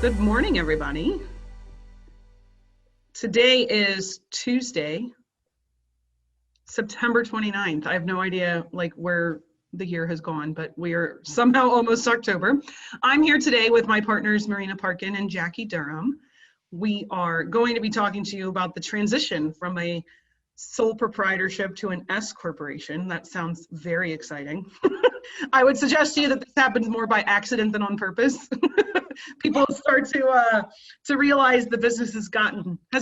Good morning, everybody. Today is Tuesday, September 29th. I have no idea where the year has gone, but we are somehow almost October. I'm here today with my partners, Marina Parkin and Jackie Durham. We are going to be talking to you about the transition from a sole proprietorship to an S corporation. That sounds very exciting. I would suggest to you that this happens more by accident than on purpose. People start to realize the business has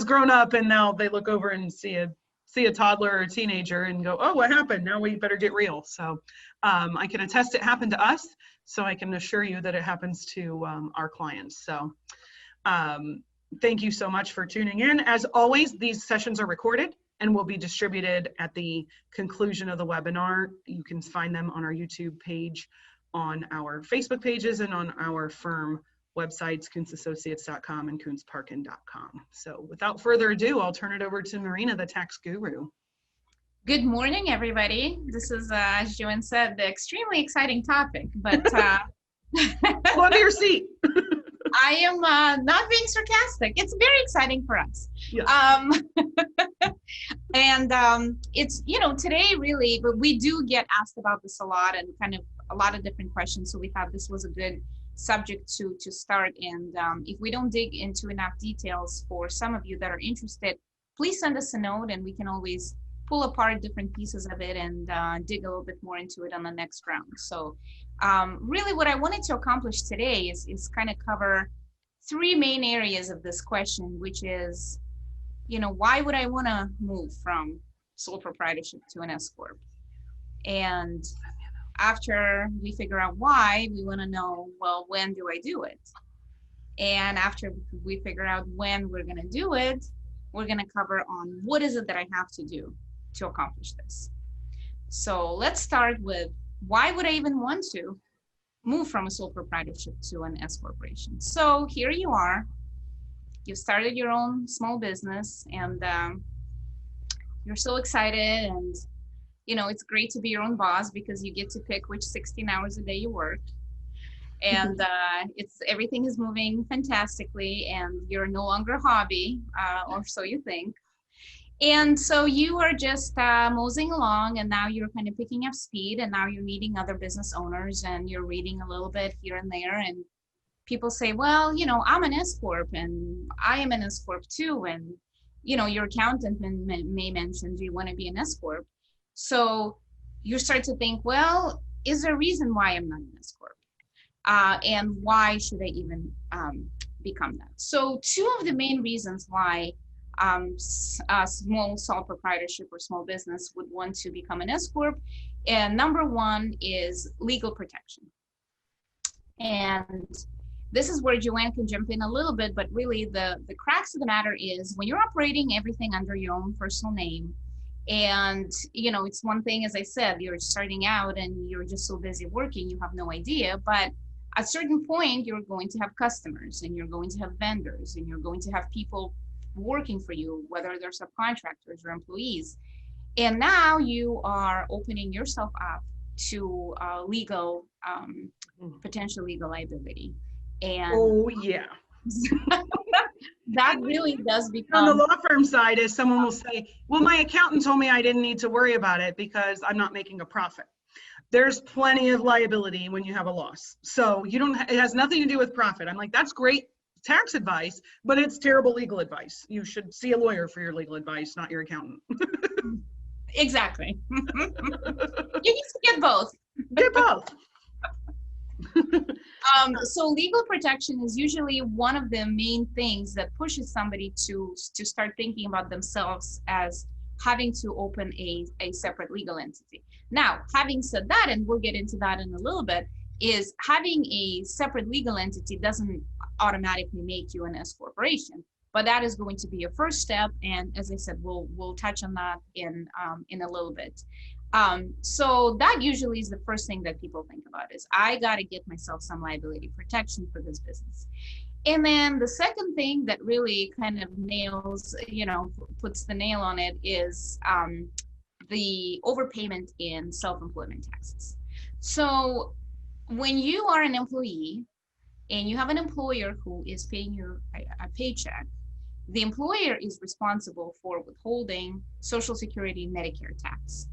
grown up, and now they look over and see a toddler or a teenager and go, oh, what happened? Now we better get real. So I can attest it happened to us, so I can assure you that it happens to our clients. So thank you so much for tuning in. As always, these sessions are recorded and will be distributed at the conclusion of the webinar. You can find them on our YouTube page, on our Facebook pages, and on our firm websites, Koontzassociates.com and KoontzParkin.com. So without further ado, I'll turn it over to Marina, the tax guru. Good morning, everybody. This is, as Joanne said, the extremely exciting topic, but Go to your seat. I am not being sarcastic. It's very exciting for us. Yes. And it's, today really, but we do get asked about this a lot and kind of a lot of different questions. So we thought this was a good subject to start. And if we don't dig into enough details for some of you that are interested, please send us a note and we can always pull apart different pieces of it and dig a little bit more into it on the next round. So really what I wanted to accomplish today is kind of cover three main areas of this question, which is, why would I want to move from sole proprietorship to an S-Corp? And after we figure out why, we want to know, well, when do I do it? And after we figure out when we're going to do it, we're going to cover on what is it that I have to do to accomplish this. So let's start with, why would I even want to move from a sole proprietorship to an S corporation? So here you are, you've started your own small business, and you're so excited, and it's great to be your own boss because you get to pick which 16 hours a day you work, and everything is moving fantastically, and you're no longer a hobby, or so you think. And so you are just moseying along, and now you're kind of picking up speed, and now you're meeting other business owners, and you're reading a little bit here and there, and people say, well, I'm an S-Corp, and I am an S-Corp too, and your accountant may mention, do you want to be an S-Corp? So you start to think, well, is there a reason why I'm not an S-Corp? And why should I even become that? So two of the main reasons why a small sole proprietorship or small business would want to become an S-Corp. And number one is legal protection. And this is where Joanne can jump in a little bit, but really the crux of the matter is when you're operating everything under your own personal name, and it's one thing, as I said, you're starting out and you're just so busy working, you have no idea, but at a certain point, you're going to have customers, and you're going to have vendors, and you're going to have people working for you, whether they're subcontractors or employees. And now you are opening yourself up to legal, potential legal liability. And oh, yeah. That really does become... On the law firm side, is someone will say, well, my accountant told me I didn't need to worry about it because I'm not making a profit. There's plenty of liability when you have a loss. So it has nothing to do with profit. I'm like, that's great tax advice, but it's terrible legal advice. You should see a lawyer for your legal advice, not your accountant. Exactly. You need to get both. Get both. So legal protection is usually one of the main things that pushes somebody to start thinking about themselves as having to open a separate legal entity. Now, having said that, and we'll get into that in a little bit, is having a separate legal entity doesn't automatically make you an S corporation, but that is going to be a first step. And as I said, we'll touch on that in a little bit. So that usually is the first thing that people think about is, I got to get myself some liability protection for this business. And then the second thing that really kind of puts the nail on it is the overpayment in self-employment taxes. So when you are an employee and you have an employer who is paying you a paycheck, the employer is responsible for withholding Social Security and Medicare tax,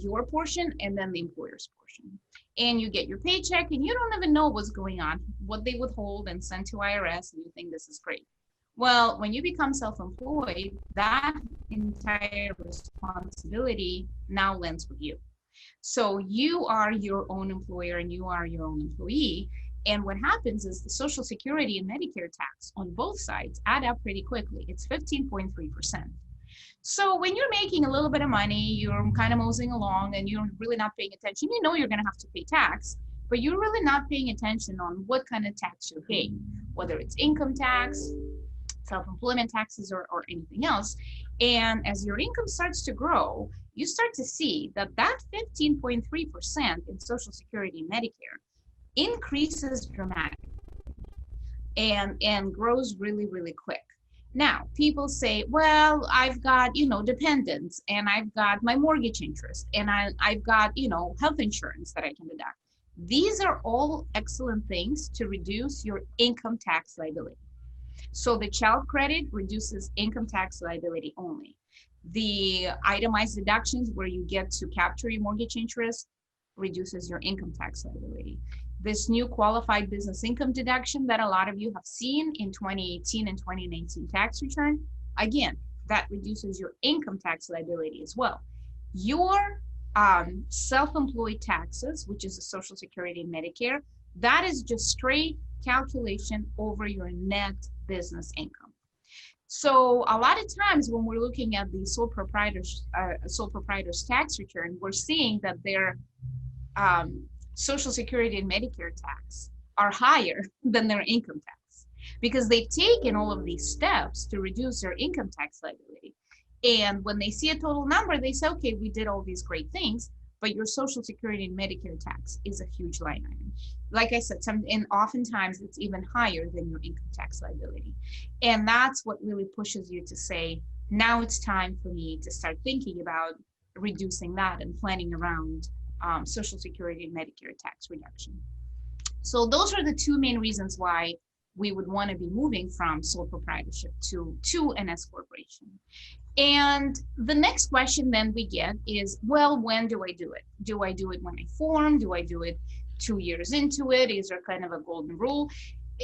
your portion and then the employer's portion. And you get your paycheck and you don't even know what's going on, what they withhold and send to IRS, and you think this is great. Well, when you become self-employed, that entire responsibility now lands with you. So you are your own employer and you are your own employee. And what happens is the Social Security and Medicare tax on both sides add up pretty quickly. It's 15.3%. So when you're making a little bit of money, you're kind of moseying along and you're really not paying attention. You know you're going to have to pay tax, but you're really not paying attention on what kind of tax you're paying, whether it's income tax, self-employment taxes, or anything else. And as your income starts to grow, you start to see that that 15.3% in Social Security and Medicare increases dramatically and grows really, really quick. Now, people say, well, I've got, dependents, and I've got my mortgage interest, and I've got, health insurance that I can deduct. These are all excellent things to reduce your income tax liability. So the child credit reduces income tax liability only. The itemized deductions where you get to capture your mortgage interest reduces your income tax liability. This new qualified business income deduction that a lot of you have seen in 2018 and 2019 tax return, again, that reduces your income tax liability as well. Your self-employed taxes, which is the Social Security and Medicare, that is just straight calculation over your net business income. So a lot of times when we're looking at the sole proprietor's tax return, we're seeing that their Social Security and Medicare tax are higher than their income tax because they've taken all of these steps to reduce their income tax liability. And when they see a total number, they say, okay, we did all these great things, but your Social Security and Medicare tax is a huge line item. Like I said, and oftentimes it's even higher than your income tax liability. And that's what really pushes you to say, now it's time for me to start thinking about reducing that and planning around Social Security and Medicare tax reduction. So those are the two main reasons why we would want to be moving from sole proprietorship to an S corporation. And the next question then we get is, well, when do I do it? Do I do it when I form? Do I do it 2 years into it? Is there kind of a golden rule?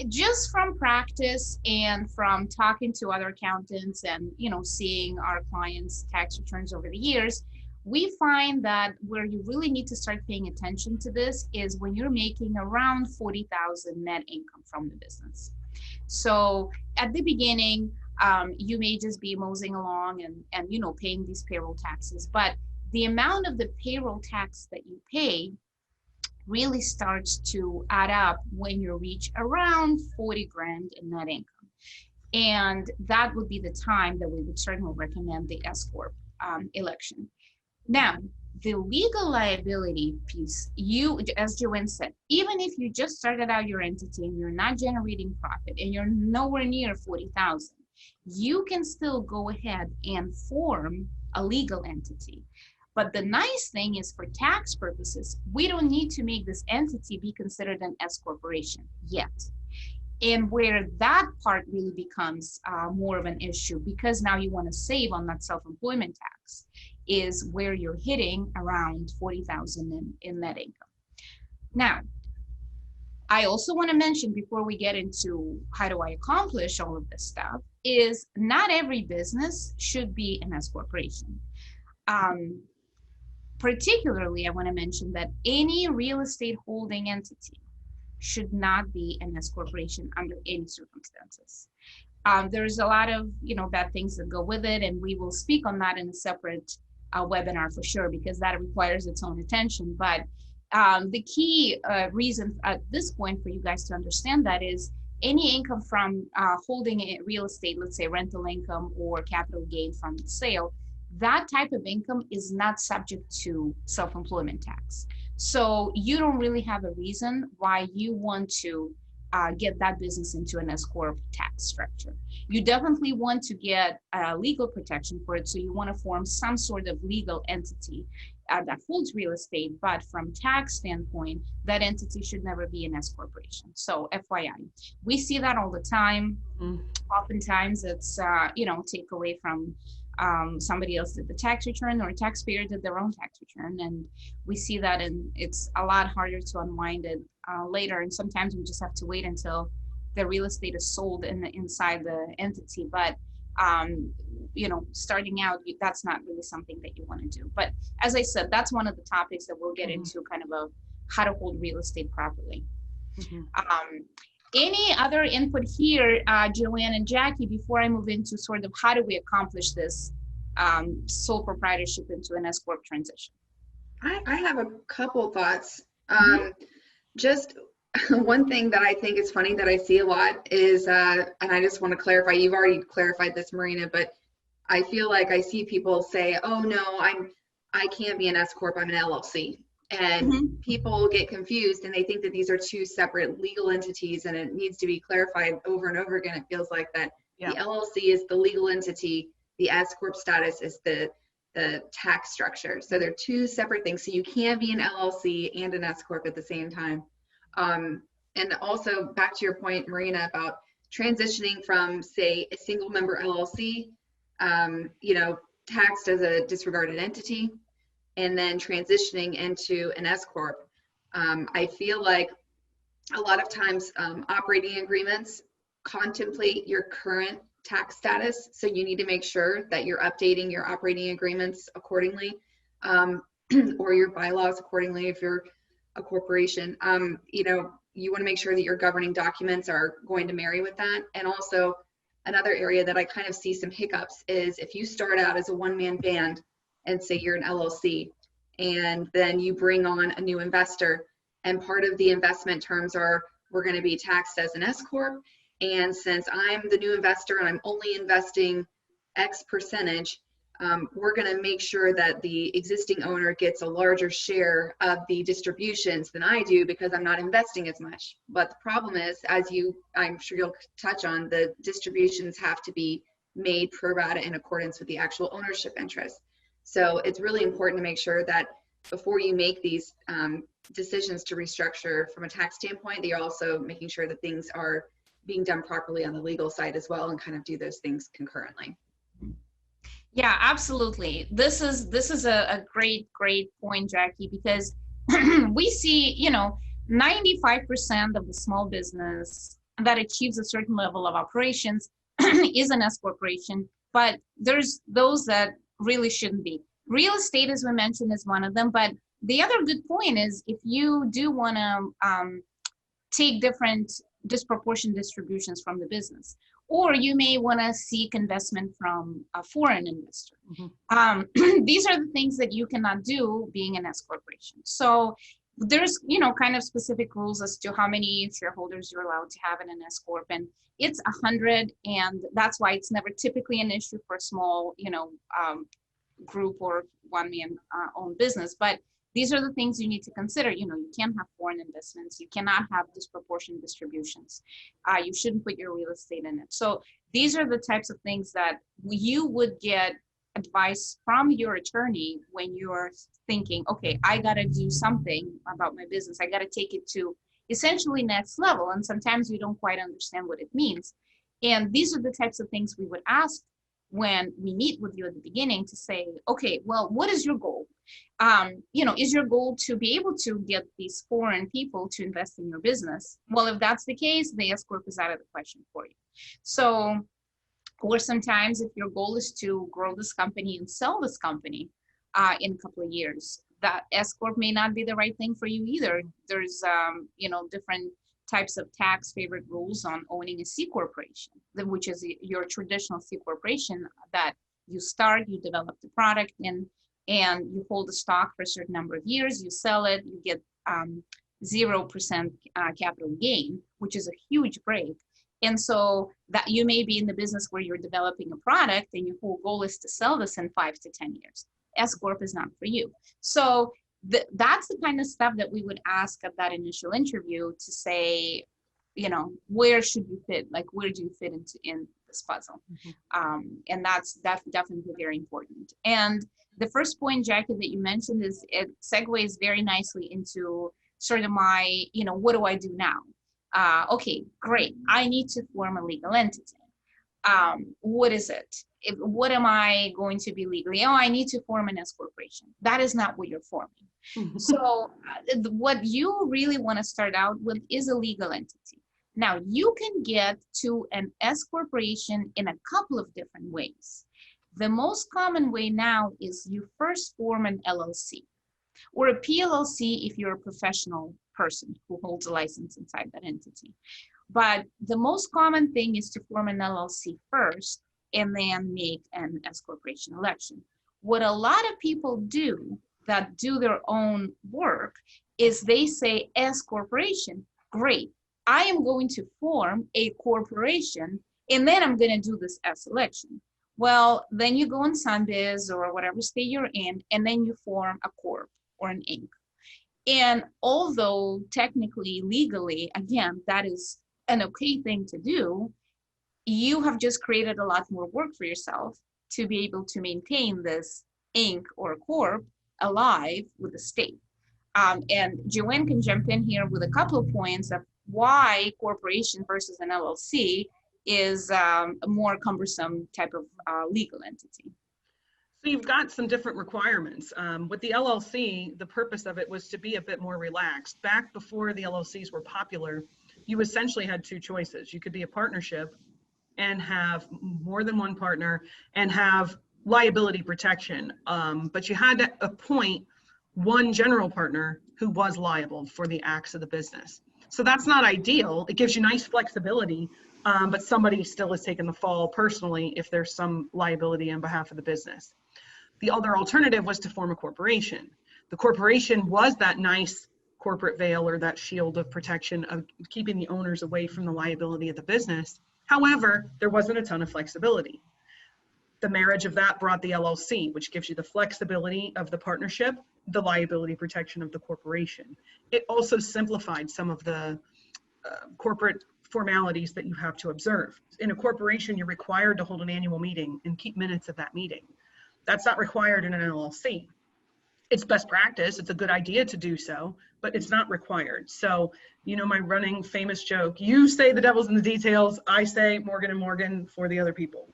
Just from practice and from talking to other accountants and seeing our clients' tax returns over the years, we find that where you really need to start paying attention to this is when you're making around $40,000 net income from the business. So at the beginning, you may just be moseying along and paying these payroll taxes, but the amount of the payroll tax that you pay really starts to add up when you reach around 40 grand in net income. And that would be the time that we would certainly recommend the S-Corp election. Now, the legal liability piece, as Joanne said, even if you just started out your entity and you're not generating profit and you're nowhere near 40,000, you can still go ahead and form a legal entity. But the nice thing is, for tax purposes, we don't need to make this entity be considered an S corporation yet. And where that part really becomes more of an issue, because now you want to save on that self-employment tax, is where you're hitting around 40,000 in net income. Now, I also want to mention, before we get into how do I accomplish all of this stuff, is not every business should be an S corporation. Particularly, I want to mention that any real estate holding entity should not be an S corporation under any circumstances. There's a lot of bad things that go with it, and we will speak on that in a separate webinar for sure, because that requires its own attention. But the key reason at this point for you guys to understand that is any income from holding a real estate, let's say rental income or capital gain from the sale, that type of income is not subject to self-employment tax. So you don't really have a reason why you want to get that business into an S-Corp tax structure. You definitely want to get legal protection for it. So you want to form some sort of legal entity that holds real estate, but from tax standpoint, that entity should never be an S corporation. So FYI, we see that all the time. Oftentimes it's, take away from somebody else did the tax return, or a taxpayer did their own tax return. And we see that, and it's a lot harder to unwind it later. And sometimes we just have to wait until the real estate is sold inside the entity. But starting out, that's not really something that you want to do. But as I said, that's one of the topics that we'll get into, kind of how to hold real estate properly. Any other input here, Joanne and Jackie, before I move into sort of how do we accomplish this sole proprietorship into an S-Corp transition? I have a couple thoughts. Just one thing that I think is funny that I see a lot is, and I just want to clarify, you've already clarified this, Marina, but I feel like I see people say, oh no, I can't be an S-Corp, I'm an LLC. And people get confused and they think that these are two separate legal entities, and it needs to be clarified over and over again. It feels like that the LLC is the legal entity, the S-Corp status is the tax structure. So they're two separate things. So you can't be an LLC and an S-Corp at the same time. And also back to your point, Marina, about transitioning from, say, a single member LLC, taxed as a disregarded entity, and then transitioning into an S-Corp. I feel like a lot of times operating agreements contemplate your current tax status. So you need to make sure that you're updating your operating agreements accordingly, or your bylaws accordingly if you're a corporation. You want to make sure that your governing documents are going to marry with that. And also another area that I kind of see some hiccups is if you start out as a one-man band and say you're an LLC, and then you bring on a new investor, and part of the investment terms are we're going to be taxed as an S-Corp, and since I'm the new investor and I'm only investing X percentage, we're going to make sure that the existing owner gets a larger share of the distributions than I do because I'm not investing as much. But the problem is, I'm sure you'll touch on, the distributions have to be made pro rata in accordance with the actual ownership interest. So it's really important to make sure that before you make these decisions to restructure from a tax standpoint, that you're also making sure that things are being done properly on the legal side as well, and kind of do those things concurrently. Yeah, absolutely. This is a great point, Jackie, because we see, 95% of the small business that achieves a certain level of operations is an S corporation, but there's those that really shouldn't be. Real estate, as we mentioned, is one of them. But the other good point is, if you do want to take different disproportionate distributions from the business, or you may want to seek investment from a foreign investor. These are the things that you cannot do being an S corporation. So there's, kind of specific rules as to how many shareholders you're allowed to have in an S corp, and it's 100, and that's why it's never typically an issue for a small, group or one-man owned business. But these are the things you need to consider. You can't have foreign investments. You cannot have disproportionate distributions. You shouldn't put your real estate in it. So these are the types of things that you would get advice from your attorney when you're thinking, okay, I got to do something about my business. I got to take it to essentially next level. And sometimes we don't quite understand what it means. And these are the types of things we would ask when we meet with you at the beginning, to say, okay, well, what is your goal? Is your goal to be able to get these foreign people to invest in your business? Well, if that's the case, the S corp is out of the question for you. So, or sometimes if your goal is to grow this company and sell this company in a couple of years, that S corp may not be the right thing for you either. There's different types of tax favored rules on owning a C corporation, which is your traditional C corporation, that you start, you develop the product, and you hold the stock for a certain number of years, you sell it, you get 0% capital gain, which is a huge break. And so that you may be in the business where you're developing a product and your whole goal is to sell this in 5 to 10 years. S corp is not for you. So that's the kind of stuff that we would ask at that initial interview, to say, you know, where should you fit? Like, where do you fit in this puzzle? And that's definitely very important. And the first point, Jackie, that you mentioned is it segues very nicely into sort of my, you know, what do I do now? Okay, great. I need to form a legal entity. What is it? What am I going to be legally? Oh, I need to form an S-corporation. That is not what you're forming. So what you really want to start out with is a legal entity. Now, you can get to an S-corporation in a couple of different ways. The most common way now is you first form an LLC or a PLLC if you're a professional person who holds a license inside that entity. But the most common thing is to form an LLC first and then make an S-corporation election. What a lot of people do that do their own work is they say S-corporation, great. I am going to form a corporation and then I'm going to do this S election. Well, then you go on Sunbiz or whatever state you're in, and then you form a corp or an Inc. And although technically, legally, again, that is an okay thing to do, you have just created a lot more work for yourself to be able to maintain this Inc. or corp alive with the state. And Joanne can jump in here with a couple of points of why corporation versus an LLC is a more cumbersome type of legal entity. So you've got some different requirements. With the LLC, the purpose of it was to be a bit more relaxed. Back before the LLCs were popular, you essentially had two choices. You could be a partnership and have more than one partner and have liability protection, but you had to appoint one general partner who was liable for the acts of the business. So that's not ideal. It gives you nice flexibility, but somebody still is taking the fall personally if there's some liability on behalf of the business. The other alternative was to form a corporation. The corporation was that nice corporate veil or that shield of protection of keeping the owners away from the liability of the business. However, there wasn't a ton of flexibility. The marriage of that brought the LLC, which gives you the flexibility of the partnership, the liability protection of the corporation. It also simplified some of the corporate formalities that you have to observe. In a corporation, you're required to hold an annual meeting and keep minutes of that meeting. That's not required in an LLC. It's best practice. It's a good idea to do so, but it's not required. So, you know, my running famous joke, you say the devil's in the details, I say Morgan & Morgan for the other people.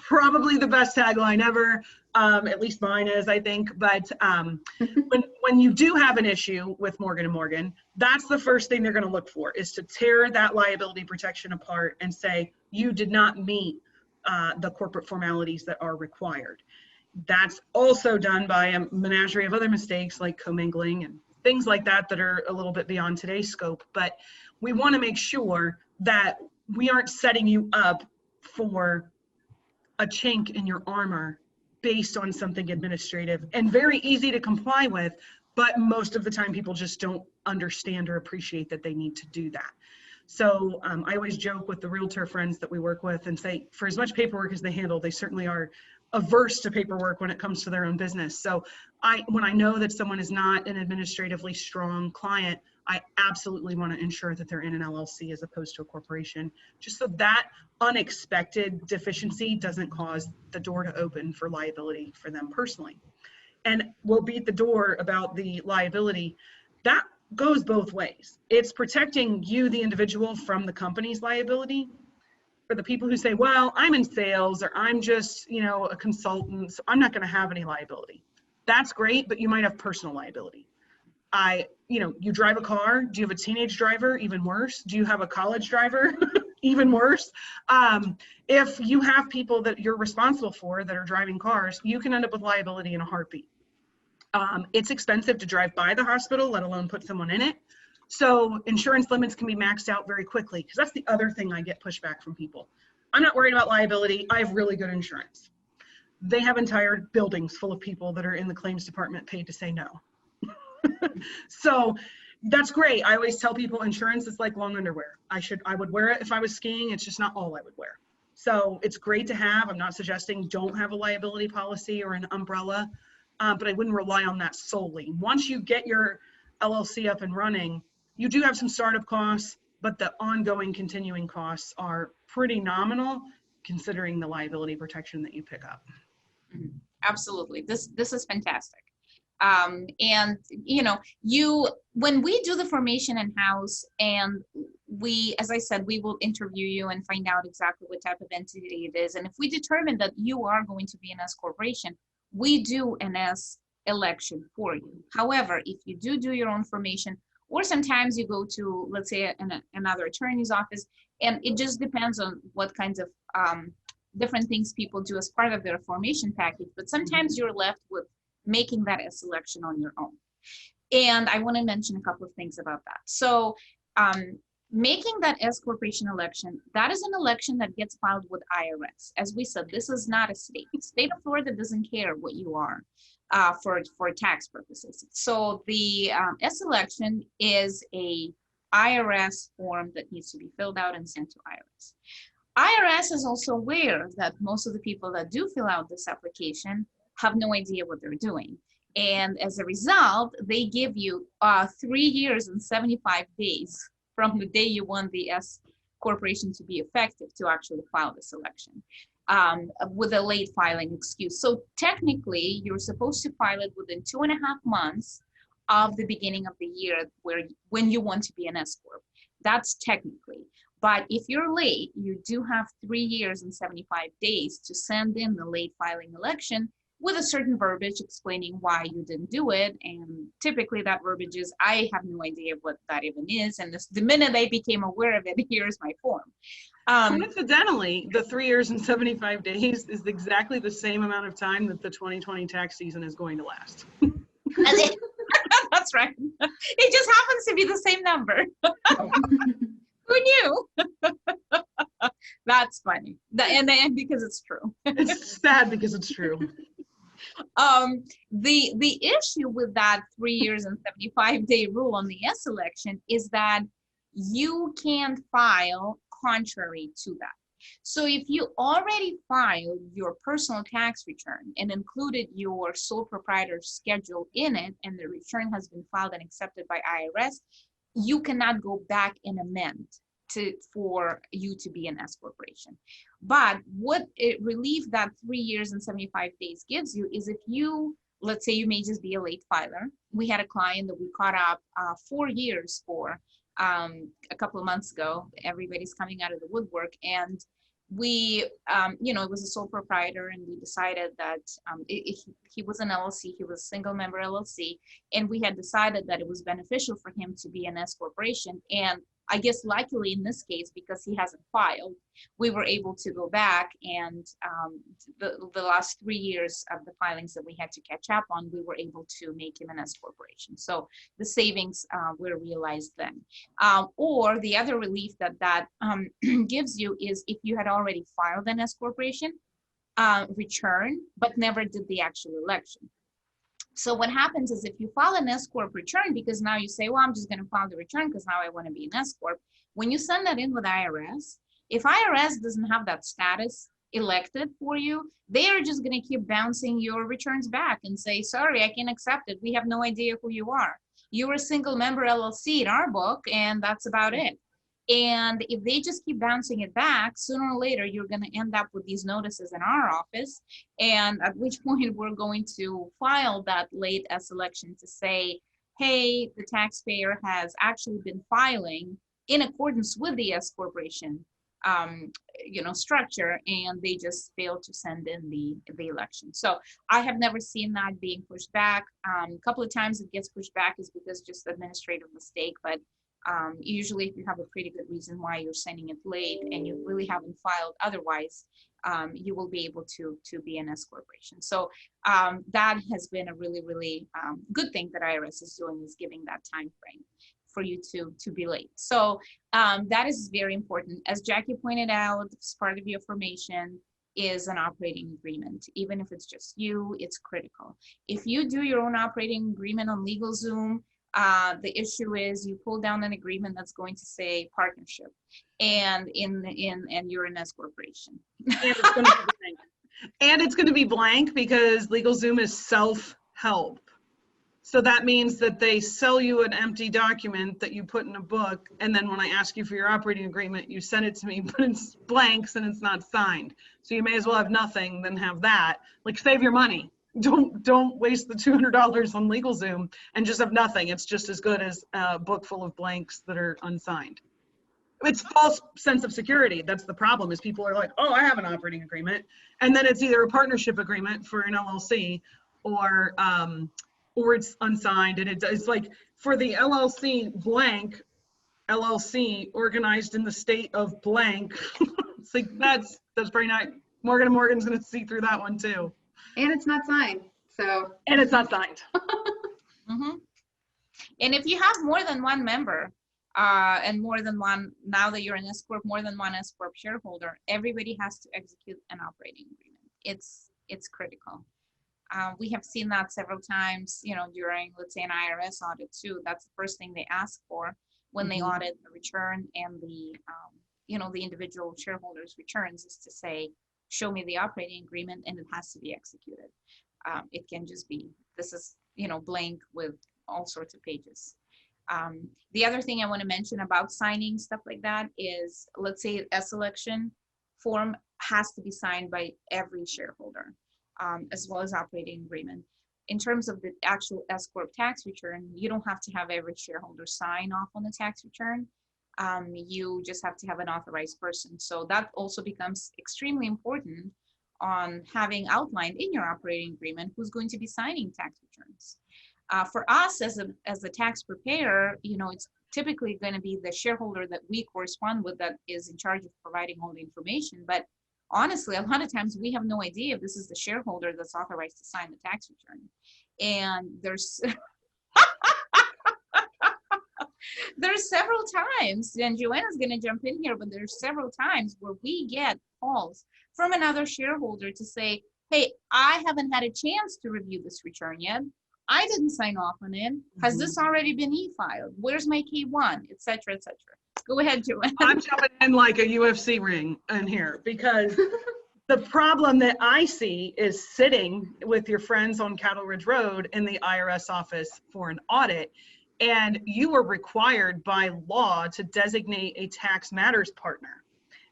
Probably the best tagline ever, at least mine is, I think. But when you do have an issue with Morgan & Morgan, that's the first thing they're going to look for, is to tear that liability protection apart and say, you did not meet the corporate formalities that are required. That's also done by a menagerie of other mistakes like commingling and things like that that are a little bit beyond today's scope. But we want to make sure that we aren't setting you up for a chink in your armor based on something administrative and very easy to comply with, but most of the time people just don't understand or appreciate that they need to do that. So I always joke with the realtor friends that we work with and say, for as much paperwork as they handle, they certainly are averse to paperwork when it comes to their own business. So when I know that someone is not an administratively strong client, I absolutely want to ensure that they're in an LLC as opposed to a corporation, just so that unexpected deficiency doesn't cause the door to open for liability for them personally. And we'll beat the door about the liability. That goes both ways. It's protecting you, the individual, from the company's liability. For the people who say, well, I'm in sales or I'm just, you know, a consultant, so I'm not going to have any liability. That's great, but you might have personal liability. You drive a car. Do you have a teenage driver? Even worse. Do you have a college driver? Even worse. If you have people that you're responsible for that are driving cars, you can end up with liability in a heartbeat. It's expensive to drive by the hospital, let alone put someone in it. So insurance limits can be maxed out very quickly, because that's the other thing I get pushback from people. I'm not worried about liability. I have really good insurance. They have entire buildings full of people that are in the claims department paid to say no. So that's great. I always tell people insurance is like long underwear. I would wear it if I was skiing. It's just not all I would wear. So it's great to have. I'm not suggesting don't have a liability policy or an umbrella, but I wouldn't rely on that solely. Once you get your LLC up and running, You do have some startup costs, but the ongoing continuing costs are pretty nominal considering the liability protection that you pick up. Absolutely. This is fantastic. And when we do the formation in-house, and we, as I said, we will interview you and find out exactly what type of entity it is. And if we determine that you are going to be an S corporation, we do an S election for you. However, if you do your own formation, or sometimes you go to, let's say, another attorney's office, and it just depends on what kinds of different things people do as part of their formation package. But sometimes you're left with making that S election on your own. And I want to mention a couple of things about that. So making that S corporation election, that is an election that gets filed with IRS. As we said, this is not a state. The state of Florida doesn't care what you are for tax purposes. So the S election is a IRS form that needs to be filled out and sent to IRS. IRS is also aware that most of the people that do fill out this application have no idea what they're doing. And as a result, they give you 3 years and 75 days from the day you want the S corporation to be effective to actually file this election with a late filing excuse. So technically, you're supposed to file it within 2.5 months of the beginning of the year when you want to be an S corp. That's technically. But if you're late, you do have 3 years and 75 days to send in the late filing election with a certain verbiage explaining why you didn't do it. And typically that verbiage is, I have no idea what that even is. And the minute I became aware of it, here's my form. Coincidentally, the 3 years and 75 days is exactly the same amount of time that the 2020 tax season is going to last. That's right. It just happens to be the same number. Who knew? That's funny. And because it's true. It's sad because it's true. The issue with that 3 years and 75-day rule on the S election is that you can't file contrary to that. So if you already filed your personal tax return and included your sole proprietor schedule in it, and the return has been filed and accepted by IRS, you cannot go back and amend for you to be an S corporation. But what relief that 3 years and 75 days gives you is if you, let's say you may just be a late filer. We had a client that we caught up 4 years for a couple of months ago. Everybody's coming out of the woodwork, and we, it was a sole proprietor, and we decided that he was an LLC, he was a single member LLC, and we had decided that it was beneficial for him to be an S corporation. And I guess luckily in this case, because he hasn't filed, we were able to go back and the last 3 years of the filings that we had to catch up on, we were able to make him an S corporation. So the savings were realized then. Or the other relief that gives you is if you had already filed an S corporation return, but never did the actual election. So what happens is if you file an S-Corp return, because now you say, well, I'm just going to file the return because now I want to be an S-Corp. When you send that in with IRS, if IRS doesn't have that status elected for you, they are just going to keep bouncing your returns back and say, sorry, I can't accept it. We have no idea who you are. You're a single member LLC in our book, and that's about it. And if they just keep bouncing it back, sooner or later, you're going to end up with these notices in our office. And at which point we're going to file that late S election to say, hey, the taxpayer has actually been filing in accordance with the S corporation structure, and they just failed to send in the election. So I have never seen that being pushed back. A couple of times it gets pushed back is because just administrative mistake, but usually if you have a pretty good reason why you're sending it late and you really haven't filed otherwise, you will be able to be an S corporation. So that has been a really, really good thing that IRS is doing, is giving that time frame for you to be late. So that is very important. As Jackie pointed out, as part of your formation is an operating agreement. Even if it's just you, it's critical. If you do your own operating agreement on LegalZoom, the issue is you pull down an agreement that's going to say partnership, and you're an S corporation. And it's going to be blank because LegalZoom is self-help. So that means that they sell you an empty document that you put in a book, and then when I ask you for your operating agreement, you send it to me, but it's blanks and it's not signed. So you may as well have nothing than have that. Like, save your money. Don't waste the $200 on LegalZoom and just have nothing. It's just as good as a book full of blanks that are unsigned. It's false sense of security. That's the problem, is people are like, oh, I have an operating agreement. And then it's either a partnership agreement for an LLC or it's unsigned. And it's like, for the LLC blank, LLC organized in the state of blank. It's like, that's pretty nice. Morgan & Morgan's gonna see through that one too. And it's not signed, so. And it's not signed. Mm-hmm. And if you have more than one member, and more than one, now that you're an S-Corp, more than one S-Corp shareholder, everybody has to execute an operating agreement. It's critical. We have seen that several times, you know, during, let's say, an IRS audit too. That's the first thing they ask for when they audit the return and the, you know, the individual shareholders' returns, is to say, show me the operating agreement, and it has to be executed. It can just be, this is, you know, blank with all sorts of pages. The other thing I want to mention about signing stuff like that is, let's say a selection form has to be signed by every shareholder, as well as operating agreement. In terms of the actual S-Corp tax return, you don't have to have every shareholder sign off on the tax return. You just have to have an authorized person. So that also becomes extremely important on having outlined in your operating agreement who's going to be signing tax returns. For us as a tax preparer, you know, it's typically going to be the shareholder that we correspond with that is in charge of providing all the information. But honestly, a lot of times we have no idea if this is the shareholder that's authorized to sign the tax return. And there's there's several times, and Joanna's going to jump in here, but there's several times where we get calls from another shareholder to say, hey, I haven't had a chance to review this return yet. I didn't sign off on it. Has this already been e-filed? Where's my K1, et cetera, et cetera. Go ahead, Joanna. I'm jumping in like a UFC ring in here, because the problem that I see is sitting with your friends on Cattle Ridge Road in the IRS office for an audit, and you are required by law to designate a tax matters partner.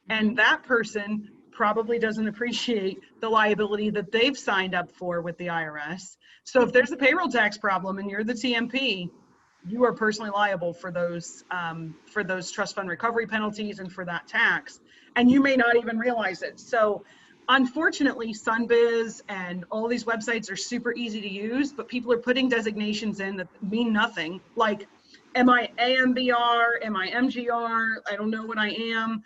And that person probably doesn't appreciate the liability that they've signed up for with the IRS. So if there's a payroll tax problem and you're the TMP, you are personally liable for those trust fund recovery penalties and for that tax. And you may not even realize it. So unfortunately, Sunbiz and all these websites are super easy to use, but people are putting designations in that mean nothing. Like, am I AMBR? Am I MGR? I don't know what I am.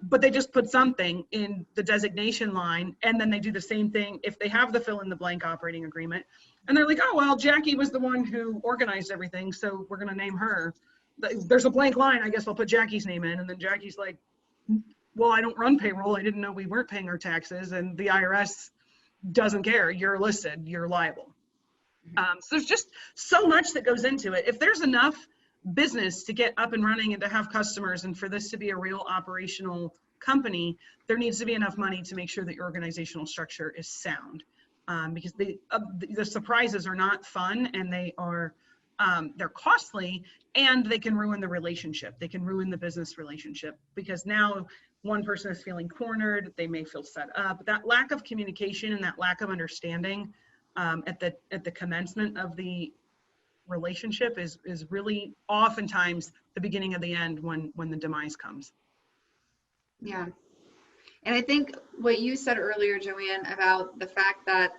But they just put something in the designation line, and then they do the same thing if they have the fill in the blank operating agreement. And they're like, oh, well, Jackie was the one who organized everything, so we're going to name her. There's a blank line. I guess I'll put Jackie's name in. And then Jackie's like, well, I don't run payroll. I didn't know we weren't paying our taxes. And the IRS doesn't care. You're listed. You're liable. So there's just so much that goes into it. If there's enough business to get up and running and to have customers and for this to be a real operational company, there needs to be enough money to make sure that your organizational structure is sound, because the surprises are not fun, and they are they're costly, and they can ruin the relationship. They can ruin the business relationship, because now one person is feeling cornered. They may feel set up. That lack of communication and that lack of understanding at the commencement of the relationship is really oftentimes the beginning of the end when the demise comes. Yeah. And I think what you said earlier, Joanne, about the fact that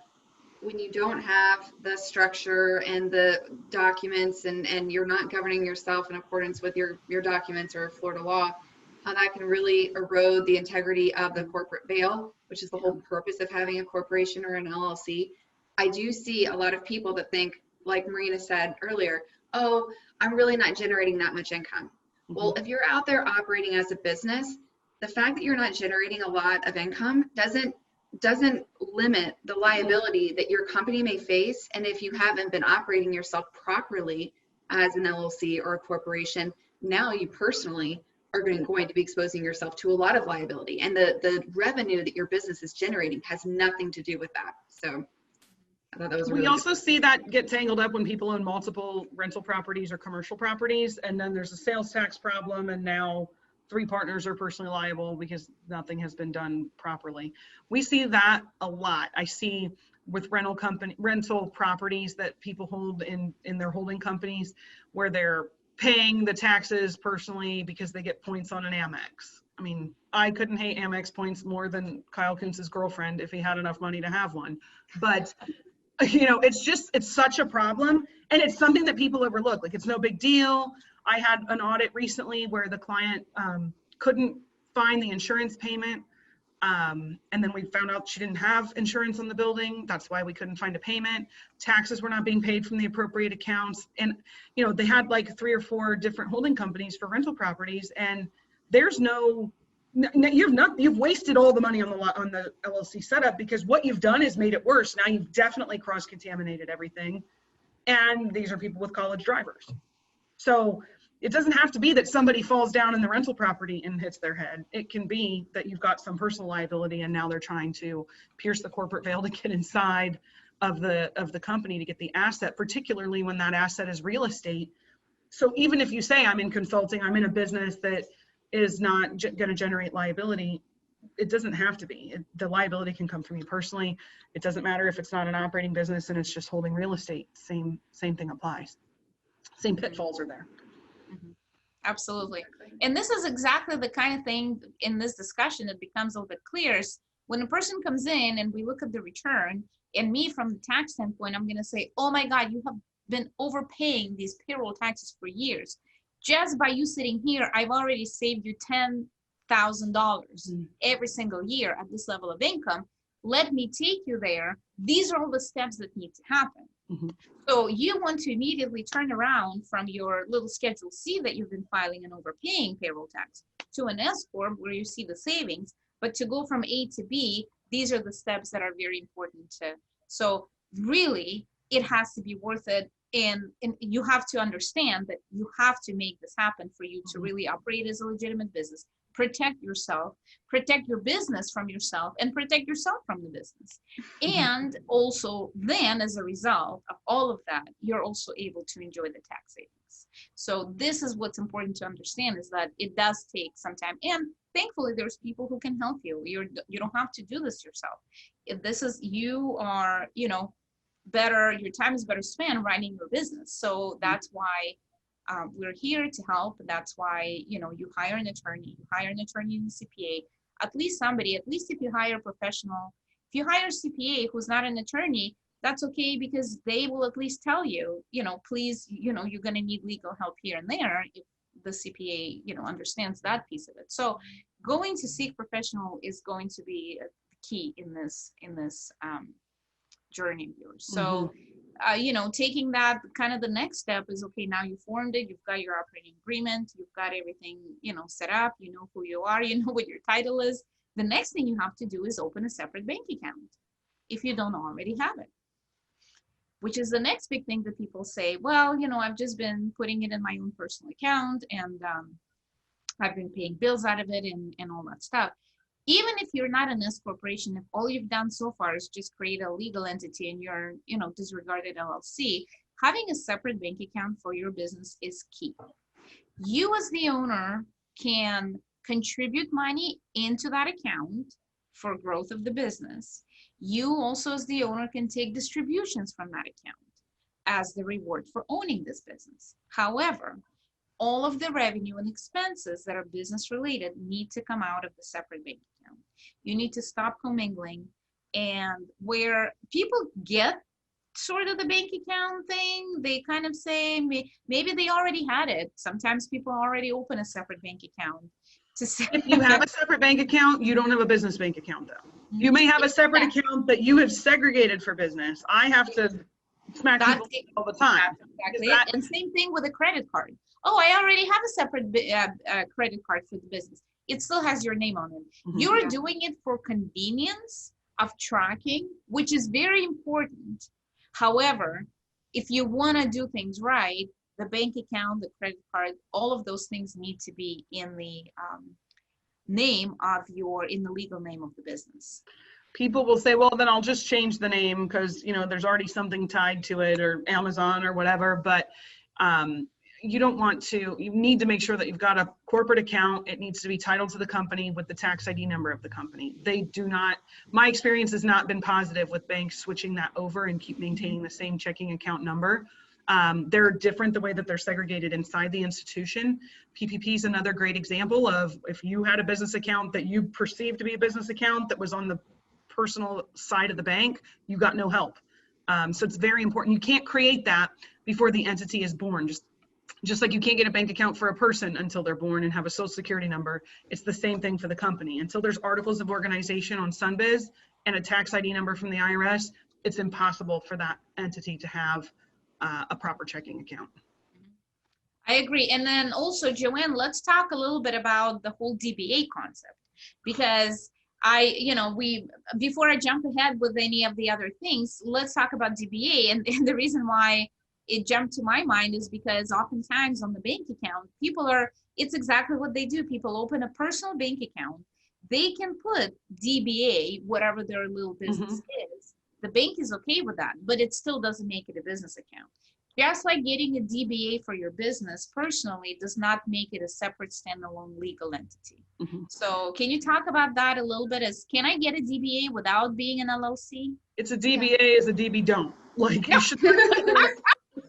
when you don't have the structure and the documents and you're not governing yourself in accordance with your documents or Florida law, how that can really erode the integrity of the corporate veil, which is the whole purpose of having a corporation or an LLC. I do see a lot of people that think, like Marina said earlier, oh, I'm really not generating that much income. Well, if you're out there operating as a business, the fact that you're not generating a lot of income doesn't limit the liability that your company may face. And if you haven't been operating yourself properly as an LLC or a corporation, now you personally are going to be exposing yourself to a lot of liability. And the revenue that your business is generating has nothing to do with that. So I thought that was We really also see that get tangled up when people own multiple rental properties or commercial properties, and then there's a sales tax problem, and now 3 partners are personally liable because nothing has been done properly. We see that a lot. I see with rental properties that people hold in their holding companies where they're paying the taxes personally because they get points on an Amex. I mean, I couldn't hate Amex points more than Kyle Koontz's girlfriend if he had enough money to have one. But you know, it's such a problem, and it's something that people overlook. Like, it's no big deal. I had an audit recently where the client couldn't find the insurance payment. And then we found out she didn't have insurance on the building. That's why we couldn't find a payment. Taxes were not being paid from the appropriate accounts. And, you know, they had like 3 or 4 different holding companies for rental properties, and there's you've wasted all the money on the LLC setup, because what you've done is made it worse. Now you've definitely cross-contaminated everything. And these are people with college drivers. So it doesn't have to be that somebody falls down in the rental property and hits their head. It can be that you've got some personal liability, and now they're trying to pierce the corporate veil to get inside of the company to get the asset, particularly when that asset is real estate. So even if you say, I'm in consulting, I'm in a business that is not going to generate liability, it doesn't have to be. The liability can come from you personally. It doesn't matter if it's not an operating business and it's just holding real estate. Same thing applies. Same pitfalls are there. Mm-hmm. Absolutely. And this is exactly the kind of thing in this discussion that becomes a little bit clear. When a person comes in and we look at the return, and me from the tax standpoint, I'm going to say, oh my God, you have been overpaying these payroll taxes for years. Just by you sitting here, I've already saved you $10,000 every single year at this level of income. Let me take you there. These are all the steps that need to happen. Mm-hmm. So you want to immediately turn around from your little Schedule C that you've been filing and overpaying payroll tax to an S-Corp where you see the savings. But to go from A to B, these are the steps that are very important to. So really, it has to be worth it. And you have to understand that you have to make this happen for you to really operate as a legitimate business, protect yourself, protect your business from yourself, and protect yourself from the business. And also then, as a result of all of that, you're also able to enjoy the tax savings. So this is what's important to understand, is that it does take some time. And thankfully, there's people who can help you. You don't have to do this yourself. If this is, you are, better, your time is better spent running your business. So that's why we're here to help. That's why, you hire an attorney, in the CPA, at least if you hire a professional, if you hire a CPA who's not an attorney, that's okay, because they will at least tell you, please, you're going to need legal help here and there if the CPA, understands that piece of it. So going to seek professional is going to be a key in this journey of yours. So, taking that, kind of the next step is, okay, now you formed it, you've got your operating agreement, you've got everything, set up, you know who you are, you know what your title is. The next thing you have to do is open a separate bank account if you don't already have it, which is the next big thing that people say, well, I've just been putting it in my own personal account, and I've been paying bills out of it and all that stuff. Even if you're not an S corporation, if all you've done so far is just create a legal entity and you're, disregarded LLC, having a separate bank account for your business is key. You as the owner can contribute money into that account for growth of the business. You also as the owner can take distributions from that account as the reward for owning this business. However, all of the revenue and expenses that are business related need to come out of the separate bank account. You need to stop commingling, and where people get sort of the bank account thing, they kind of say, maybe they already had it. Sometimes people already open a separate bank account. If you have a separate bank account, you don't have a business bank account though. You may have a separate account that you have segregated for business. I have to smack people all the time. Exactly. And same thing with a credit card. Oh, I already have a separate credit card for the business. It still has your name on it. Mm-hmm. You're doing it for convenience of tracking, which is very important. However, if you want to do things right, the bank account, the credit card, all of those things need to be in the name of in the legal name of the business. People will say, well, then I'll just change the name because, there's already something tied to it, or Amazon or whatever. But you don't want to, you need to make sure that you've got a corporate account. It needs to be titled to the company with the tax ID number of the company. They do not, my experience has not been positive with banks switching that over and keep maintaining the same checking account number. They're different the way that they're segregated inside the institution. PPP is another great example of, if you had a business account that you perceived to be a business account that was on the personal side of the bank, you got no help. So it's very important. You can't create that before the entity is born. Just like you can't get a bank account for a person until they're born and have a social security number. It's the same thing for the company. Until there's articles of organization on Sunbiz and a tax ID number from the IRS, it's impossible for that entity to have a proper checking account. I agree. And then also, Joanne, let's talk a little bit about the whole DBA concept, because before I jump ahead with any of the other things, let's talk about DBA. And the reason why it jumped to my mind is because oftentimes on the bank account, it's exactly what they do. People open a personal bank account. They can put DBA, whatever their little business is. The bank is okay with that, but it still doesn't make it a business account. Just like getting a DBA for your business personally does not make it a separate standalone legal entity. So can you talk about that a little bit? Can I get a DBA without being an LLC? It's a DBA is a DB don't. Like, you should,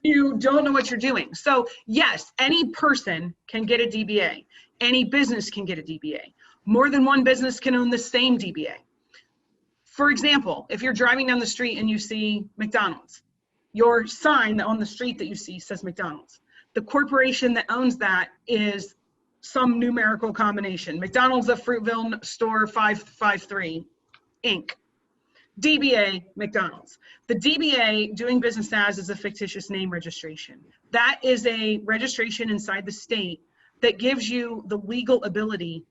you don't know what you're doing. So yes, any person can get a DBA. Any business can get a DBA. More than one business can own the same DBA. For example, if you're driving down the street and you see McDonald's, your sign on the street that you see says McDonald's. The corporation that owns that is some numerical combination. McDonald's of Fruitville Store 553, Inc. DBA, McDonald's. The DBA, doing business as, is a fictitious name registration. That is a registration inside the state that gives you the legal ability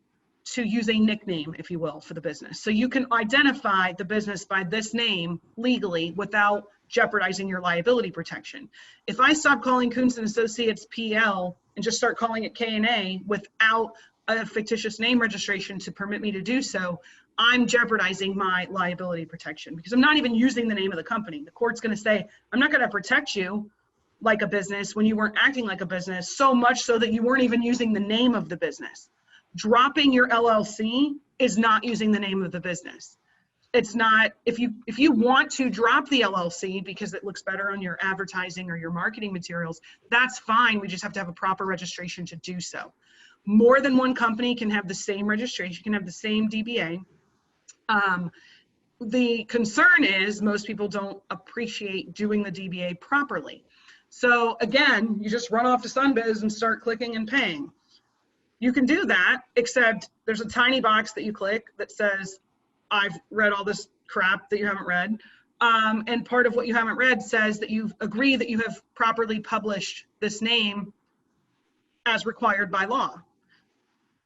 to use a nickname, if you will, for the business. So you can identify the business by this name legally without jeopardizing your liability protection. If I stop calling Koontz Associates PL and just start calling it K&A without a fictitious name registration to permit me to do so, I'm jeopardizing my liability protection because I'm not even using the name of the company. The court's going to say, I'm not going to protect you like a business when you weren't acting like a business, so much so that you weren't even using the name of the business. Dropping your LLC is not using the name of the business. It's not, if you want to drop the LLC because it looks better on your advertising or your marketing materials, that's fine. We just have to have a proper registration to do so. More than one company can have the same registration, can have the same DBA. The concern is most people don't appreciate doing the DBA properly. So again, you just run off to Sunbiz and start clicking and paying. You can do that, except there's a tiny box that you click that says, I've read all this crap that you haven't read. And part of what you haven't read says that you agree that you have properly published this name as required by law.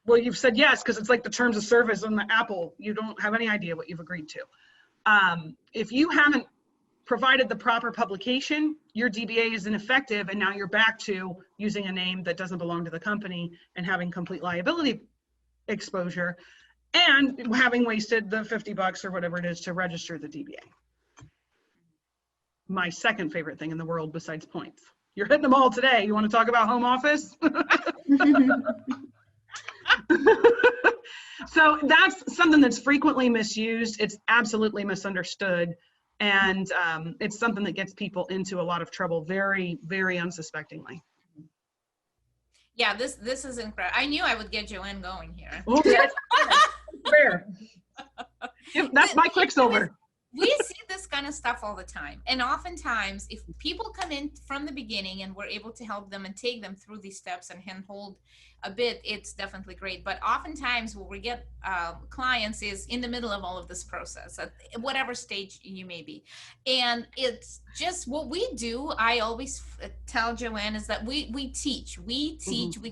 Well, you've said yes, because it's like the terms of service on the Apple. You don't have any idea what you've agreed to. If you haven't provided the proper publication, your DBA is ineffective, and now you're back to using a name that doesn't belong to the company and having complete liability exposure and having wasted the $50 or whatever it is to register the DBA. My second favorite thing in the world besides points. You're hitting them all today. You want to talk about home office? So that's something that's frequently misused. It's absolutely misunderstood. And it's something that gets people into a lot of trouble very, very unsuspectingly. Yeah, this is incredible. I knew I would get Joanne going here. Oh, yes. Fair. That's my Quicksilver. We see this kind of stuff all the time. And oftentimes, if people come in from the beginning and we're able to help them and take them through these steps and handhold a bit, it's definitely great. But oftentimes where we get clients is in the middle of all of this process, at whatever stage you may be. And it's just what we do. I always tell Joanne is that we teach, we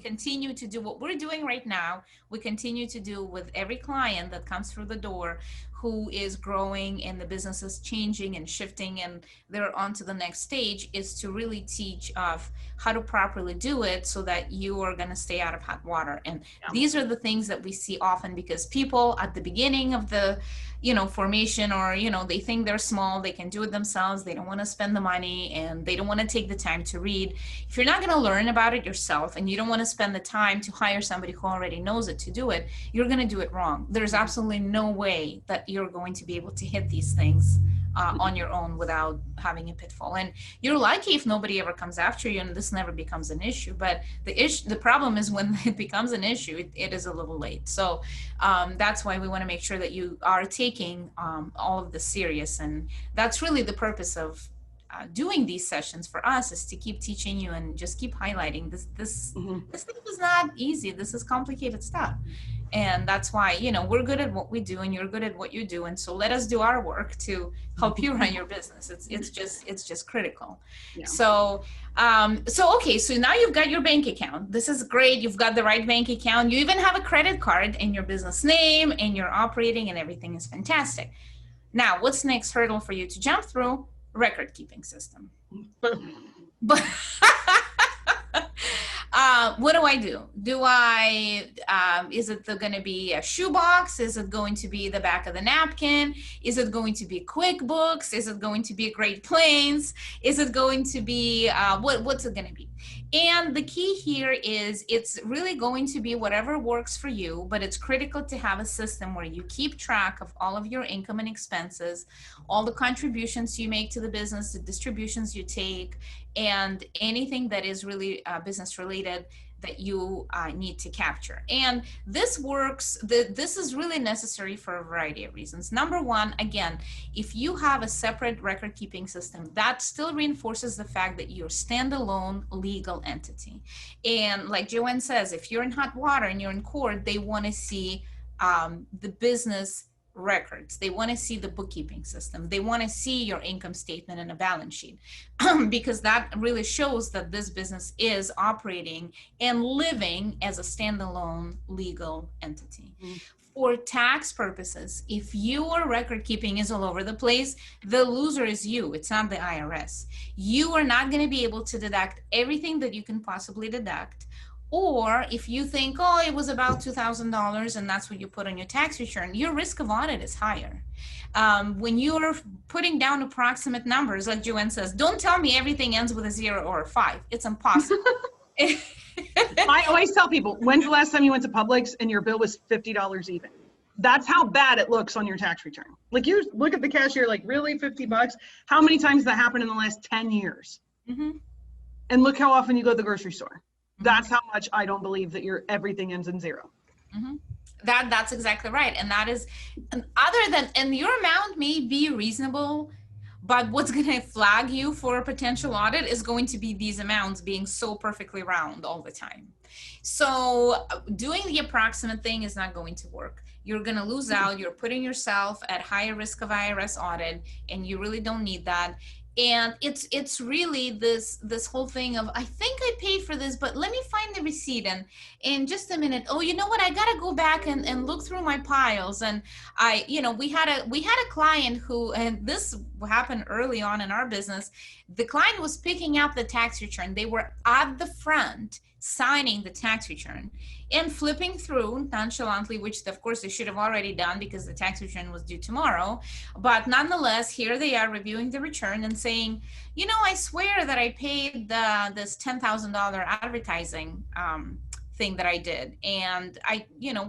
continue to do what we're doing right now. We continue to do with every client that comes through the door who is growing and the business is changing and shifting and they're on to the next stage, is to really teach of how to properly do it so that you are going to stay out of hot water. And these are the things that we see often, because people at the beginning of the formation, or they think they're small, they can do it themselves, they don't want to spend the money, and they don't want to take the time to read. If you're not going to learn about it yourself, and you don't want to spend the time to hire somebody who already knows it to do it, you're going to do it wrong. There's absolutely no way that you're going to be able to hit these things on your own without having a pitfall. And you're lucky if nobody ever comes after you and this never becomes an issue. But the problem is when it becomes an issue, it is a little late. So that's why we want to make sure that you are taking all of this serious. And that's really the purpose of doing these sessions for us, is to keep teaching you and just keep highlighting this thing is not easy. This is complicated stuff. And that's why, we're good at what we do and you're good at what you do. And so let us do our work to help you run your business. It's just critical. Yeah. So okay. So now you've got your bank account. This is great. You've got the right bank account. You even have a credit card in your business name, and you're operating, and everything is fantastic. Now, what's the next hurdle for you to jump through? Record keeping system. But what do I do? Is it going to be a shoebox? Is it going to be the back of the napkin? Is it going to be QuickBooks? Is it going to be Great Plains? Is it going to be, what's it going to be? And the key here is it's really going to be whatever works for you, but it's critical to have a system where you keep track of all of your income and expenses, all the contributions you make to the business, the distributions you take, and anything that is really business related that you need to capture. And this works, this is really necessary for a variety of reasons. Number one, again, if you have a separate record keeping system, that still reinforces the fact that you're standalone legal entity. And like Joanne says, if you're in hot water and you're in court, they want to see the business records. They want to see the bookkeeping system. They want to see your income statement and a balance sheet because that really shows that this business is operating and living as a standalone legal entity. Mm-hmm. For tax purposes, if your record keeping is all over the place, the loser is you. It's not the IRS. You are not going to be able to deduct everything that you can possibly deduct. Or if you think, oh, it was about $2,000 and that's what you put on your tax return, your risk of audit is higher. When you're putting down approximate numbers, like Joanne says, don't tell me everything ends with a 0 or a 5. It's impossible. I always tell people, when's the last time you went to Publix and your bill was $50 even? That's how bad it looks on your tax return. Like you look at the cashier, like really $50? How many times that happened in the last 10 years? Mm-hmm. And look how often you go to the grocery store. That's how much I don't believe that everything ends in 0. Mm-hmm. That's exactly right. And that is, and your amount may be reasonable, but what's going to flag you for a potential audit is going to be these amounts being so perfectly round all the time. So doing the approximate thing is not going to work. You're going to lose out. You're putting yourself at higher risk of IRS audit, and you really don't need that. And it's really this whole thing of, I think I paid for this, but let me find the receipt. And in just a minute, oh, you know what? I got to go back and look through my piles. And we had a client who, and this happened early on in our business. The client was picking up the tax return. They were at the front signing the tax return and flipping through nonchalantly, which of course they should have already done because the tax return was due tomorrow. But nonetheless, here they are reviewing the return and saying, I swear that I paid this $10,000 advertising thing that I did. And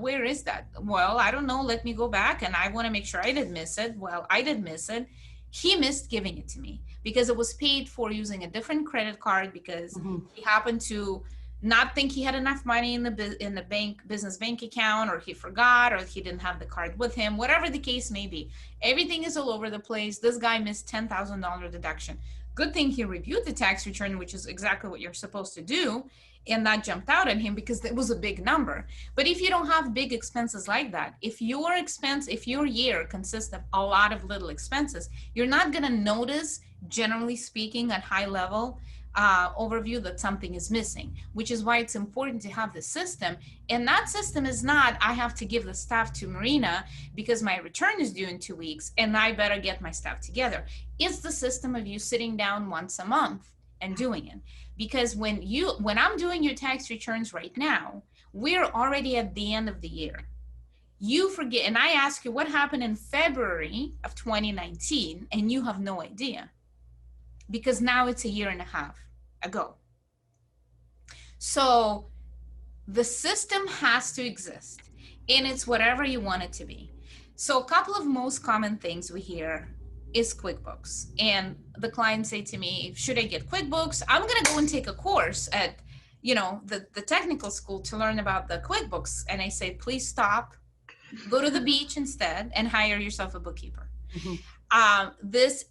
where is that? Well, I don't know. Let me go back, and I want to make sure I didn't miss it. Well, I did miss it. He missed giving it to me because it was paid for using a different credit card because he happened to not think he had enough money in the business bank account, or he forgot, or he didn't have the card with him, whatever the case may be. Everything is all over the place. This guy missed $10,000 deduction. Good thing he reviewed the tax return, which is exactly what you're supposed to do. And that jumped out at him because it was a big number. But if you don't have big expenses like that, if your year consists of a lot of little expenses, you're not going to notice, generally speaking, at high level, overview that something is missing, which is why it's important to have the system. And that system is not, I have to give the stuff to Marina because my return is due in 2 weeks and I better get my stuff together. It's the system of you sitting down once a month and doing it. Because when I'm doing your tax returns right now, we're already at the end of the year. You forget, and I ask you what happened in February of 2019, and you have no idea because now it's a year and a half ago. So the system has to exist, and it's whatever you want it to be. So a couple of most common things we hear is QuickBooks, and the clients say to me, should I get QuickBooks? I'm going to go and take a course at, the technical school to learn about the QuickBooks. And I say, please stop, go to the beach instead and hire yourself a bookkeeper. Mm-hmm.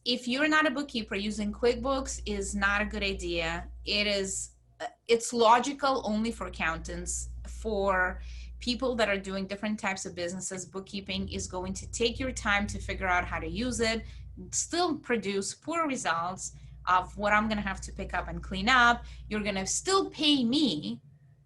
If you're not a bookkeeper, using QuickBooks is not a good idea. It's logical only for accountants. For people that are doing different types of businesses, bookkeeping is going to take your time to figure out how to use it, still produce poor results of what I'm going to have to pick up and clean up. You're going to still pay me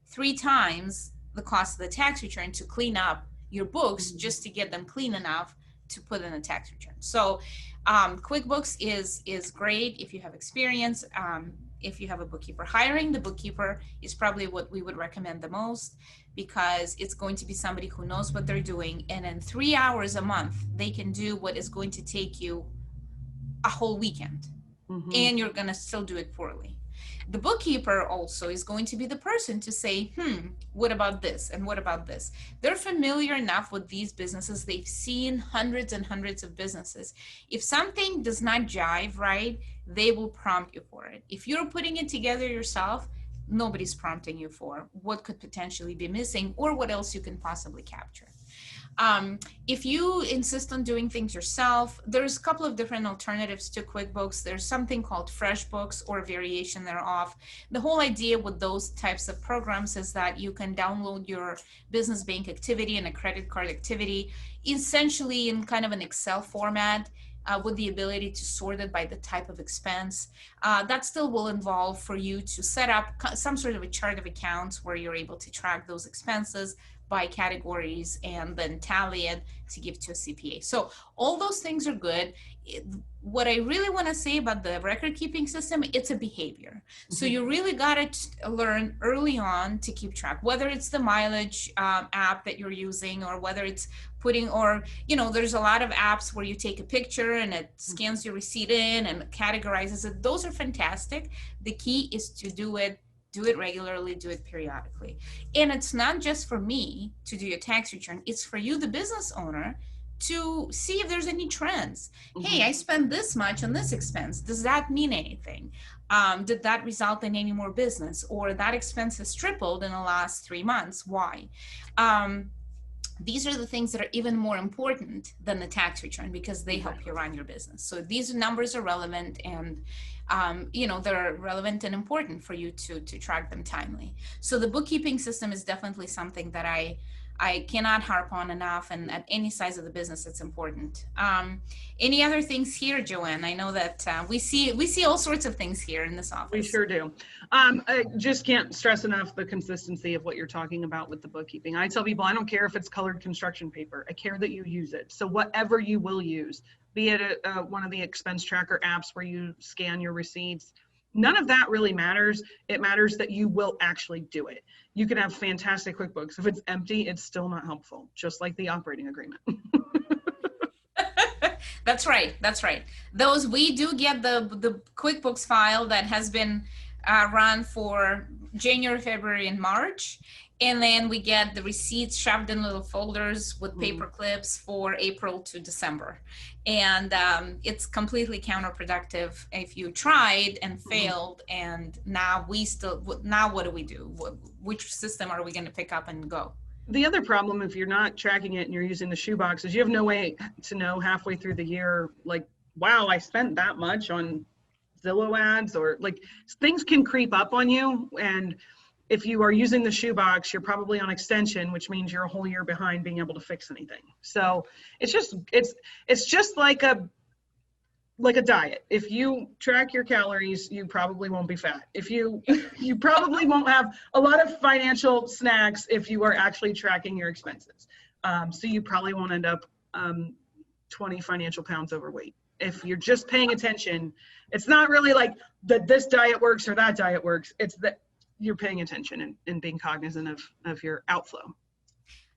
3 times the cost of the tax return to clean up your books just to get them clean enough to put in a tax return. So QuickBooks is great if you have experience. If you have a bookkeeper, hiring the bookkeeper is probably what we would recommend the most, because it's going to be somebody who knows what they're doing. And in 3 hours a month, they can do what is going to take you a whole weekend. Mm-hmm. And you're going to still do it poorly. The bookkeeper also is going to be the person to say, what about this? And what about this? They're familiar enough with these businesses. They've seen hundreds and hundreds of businesses. If something does not jive right, they will prompt you for it. If you're putting it together yourself, nobody's prompting you for what could potentially be missing or what else you can possibly capture. If you insist on doing things yourself, there's a couple of different alternatives to QuickBooks. There's something called FreshBooks or a variation thereof. The whole idea with those types of programs is that you can download your business bank activity and a credit card activity, essentially in kind of an Excel format, with the ability to sort it by the type of expense. That still will involve for you to set up some sort of a chart of accounts where you're able to track those expenses by categories and then tally it to give to a CPA. So all those things are good. What I really want to say about the record keeping system, it's a behavior. Mm-hmm. So you really got to learn early on to keep track, whether it's the mileage app that you're using, or whether it's there's a lot of apps where you take a picture and it scans your receipt in and categorizes it. Those are fantastic. The key is to do it regularly, do it periodically. And it's not just for me to do your tax return, it's for you, the business owner, to see if there's any trends. Mm-hmm. Hey, I spent this much on this expense. Does that mean anything? Did that result in any more business? Or that expense has tripled in the last 3 months. Why? These are the things that are even more important than the tax return, because they help you run your business. So these numbers are relevant, and they're relevant and important for you to track them timely. So the bookkeeping system is definitely something that I cannot harp on enough, and at any size of the business, it's important. Any other things here, Joanne? I know that we see all sorts of things here in this office. We sure do. I just can't stress enough the consistency of what you're talking about with the bookkeeping. I tell people, I don't care if it's colored construction paper. I care that you use it. So whatever you will use, be it one of the expense tracker apps where you scan your receipts, none of that really matters. It matters that you will actually do it. You can have fantastic QuickBooks. If it's empty, it's still not helpful, just like the operating agreement. That's right. Those, we do get the QuickBooks file that has been run for January, February, and March. And then we get the receipts shoved in little folders with paper clips for April to December. And it's completely counterproductive if you tried and failed. And now what do we do? Which system are we going to pick up and go? The other problem, if you're not tracking it and you're using the shoebox, is you have no way to know halfway through the year, like, wow, I spent that much on Zillow ads, or like things can creep up on you. And if you are using the shoebox, you're probably on extension, which means you're a whole year behind being able to fix anything. So it's just like like a diet. If you track your calories, you probably won't be fat. If you, you probably won't have a lot of financial snacks if you are actually tracking your expenses. So you probably won't end up 20 financial pounds overweight. If you're just paying attention, it's not really like that this diet works or that diet works. It's that you're paying attention and being cognizant of your outflow.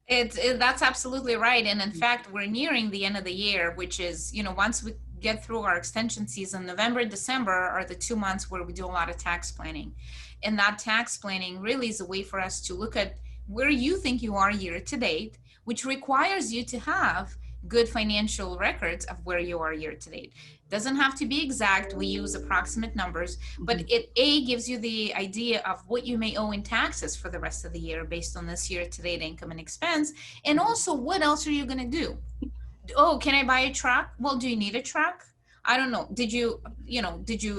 That's absolutely right. And in fact, we're nearing the end of the year, which is, you know, once we get through our extension season, November, December are the 2 months where we do a lot of tax planning. And that tax planning really is a way for us to look at where you think you are year to date, which requires you to have good financial records of where you are year to date. Doesn't have to be exact. We use approximate numbers, but it gives you the idea of what you may owe in taxes for the rest of the year based on this year to date income and expense. And also, what else are you going to do? Oh, can I buy a truck? Well, do you need a truck? I don't know. Did you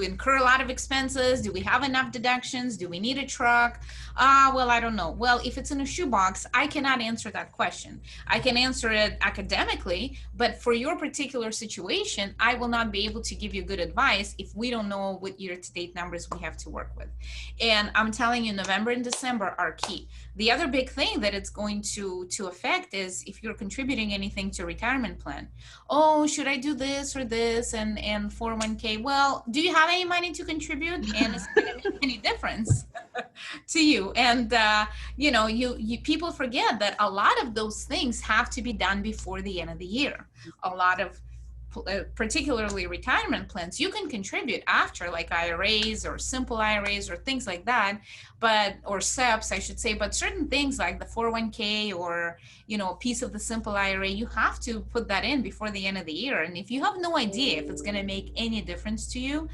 incur a lot of expenses? Do we have enough deductions? Do we need a truck? Well, I don't know. Well, if it's in a shoebox, I cannot answer that question. I can answer it academically, but for your particular situation, I will not be able to give you good advice if we don't know what year-to-date numbers we have to work with. And I'm telling you, November and December are key. The other big thing that it's going to affect is if you're contributing anything to retirement plan. Oh, should I do this or this and 401k? Well, do you have any money to contribute? And is it going to make any difference to you? And you people forget that a lot of those things have to be done before the end of the year. A lot of particularly retirement plans, you can contribute after, like IRAs or simple IRAs or things like that, or SEPs, I should say, but certain things like the 401k or, a piece of the simple IRA, you have to put that in before the end of the year. And if you have no idea if it's going to make any difference to you,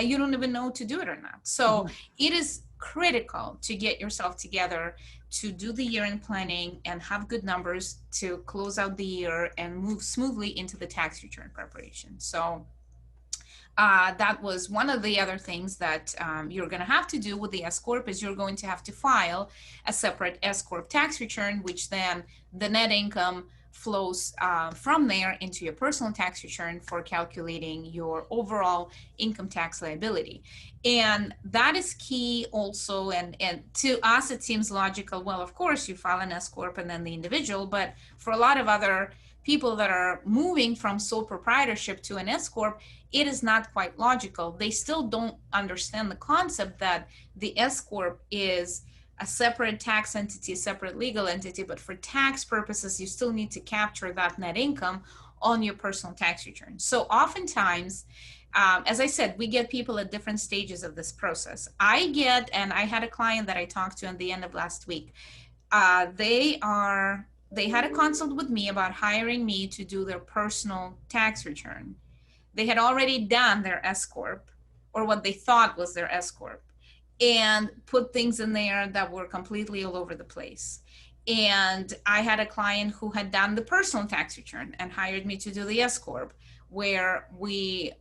you don't even know to do it or not. So it is critical to get yourself together to do the year-end planning and have good numbers to close out the year and move smoothly into the tax return preparation. So that was one of the other things that you're going to have to do with the S-Corp is you're going to have to file a separate S-Corp tax return, which then the net income flows from there into your personal tax return for calculating your overall income tax liability. And that is key also. And to us, it seems logical. Well, of course, you file an S-Corp and then the individual. But for a lot of other people that are moving from sole proprietorship to an S-Corp, it is not quite logical. They still don't understand the concept that the S-Corp is a separate tax entity, separate legal entity, but for tax purposes, you still need to capture that net income on your personal tax return. So oftentimes, as I said, we get people at different stages of this process. And I had a client that I talked to at the end of last week. They had a consult with me about hiring me to do their personal tax return. They had already done their S-Corp, or what they thought was their S-Corp, and put things in there that were completely all over the place. And I had a client who had done the personal tax return and hired me to do the S-Corp, where we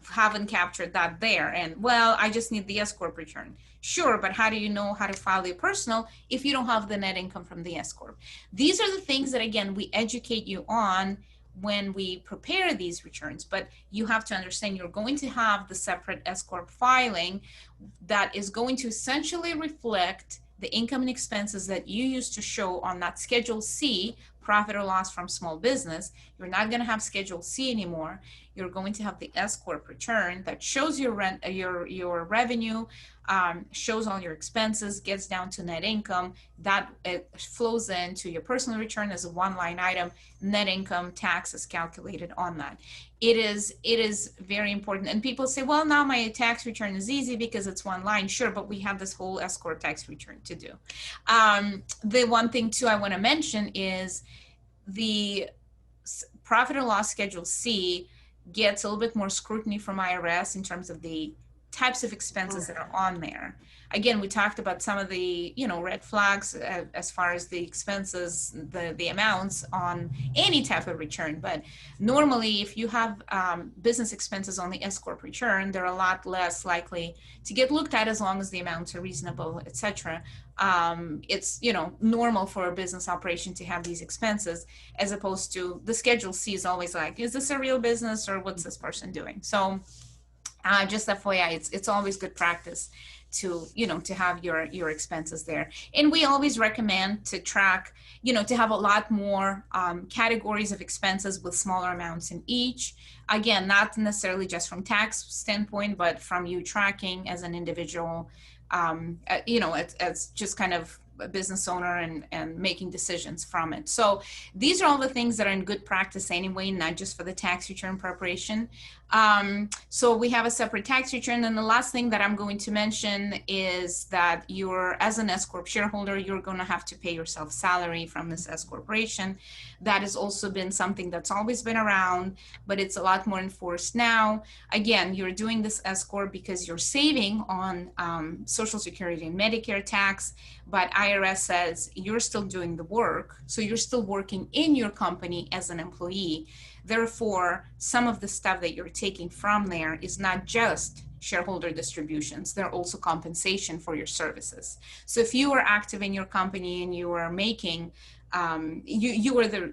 haven't captured that there. And well, I just need the S-Corp return. Sure, but how do you know how to file your personal if you don't have the net income from the S-Corp? These are the things that, again, we educate you on when we prepare these returns, but you have to understand you're going to have the separate S-Corp filing that is going to essentially reflect the income and expenses that you used to show on that Schedule C, profit or loss from small business. You're not going to have Schedule C anymore. You're going to have the S-Corp return that shows your rent, your revenue, shows all your expenses, gets down to net income. That it flows into your personal return as a one-line item. Net income tax is calculated on that. It is very important. And people say, well, now my tax return is easy because it's one line. Sure, but we have this whole S-Corp tax return to do. The one thing too I want to mention is the profit or loss Schedule C gets a little bit more scrutiny from IRS in terms of the types of expenses that are on there. Again, we talked about some of the, red flags as far as the expenses, the amounts on any type of return. But normally, if you have business expenses on the S-Corp return, they're a lot less likely to get looked at as long as the amounts are reasonable, etc. It's, normal for a business operation to have these expenses, as opposed to the Schedule C is always like, is this a real business or what's this person doing? So just FYI, it's always good practice to have your expenses there. And we always recommend to track, to have a lot more categories of expenses with smaller amounts in each. Again, not necessarily just from tax standpoint, but from you tracking as an individual, as just kind of a business owner and making decisions from it. So these are all the things that are in good practice anyway, not just for the tax return preparation. So we have a separate tax return. And the last thing that I'm going to mention is that as an S-Corp shareholder, you're going to have to pay yourself salary from this S-Corporation. That has also been something that's always been around, but it's a lot more enforced now. Again, you're doing this S-Corp because you're saving on Social Security and Medicare tax, but IRS says you're still doing the work. So you're still working in your company as an employee. Therefore, some of the stuff that you're taking from there is not just shareholder distributions, they're also compensation for your services. So if you are active in your company and you are making, you are the,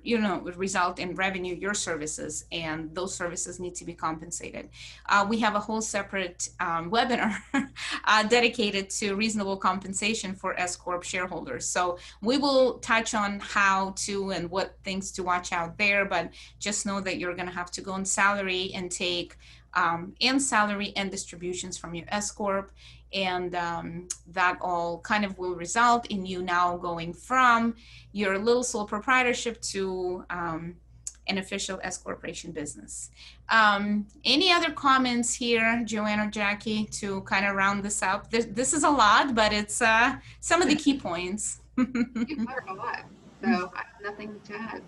result in revenue, your services, and those services need to be compensated. We have a whole separate webinar dedicated to reasonable compensation for S-Corp shareholders. So we will touch on how to and what things to watch out there, but just know that you're going to have to go on salary and take salary and distributions from your S-Corp. And that all kind of will result in you now going from your little sole proprietorship to an official S-Corporation business. Any other comments here, Joanne or Jackie, to kind of round this up? This is a lot, but it's some of the key points. You covered a lot, so I have nothing to add.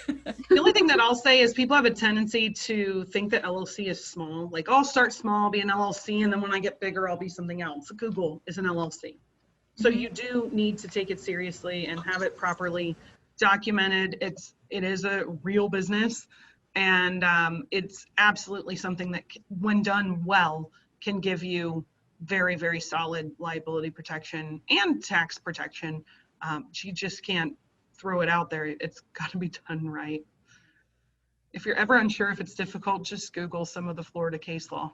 The only thing that I'll say is people have a tendency to think that LLC is small. Like, I'll start small, be an LLC, and then when I get bigger, I'll be something else. Google is an LLC. So you do need to take it seriously and have it properly documented. It is a real business, and it's absolutely something that, when done well, can give you very, very solid liability protection and tax protection. You just can't throw it out there. It's got to be done right. If you're ever unsure if it's difficult, just Google some of the Florida case law.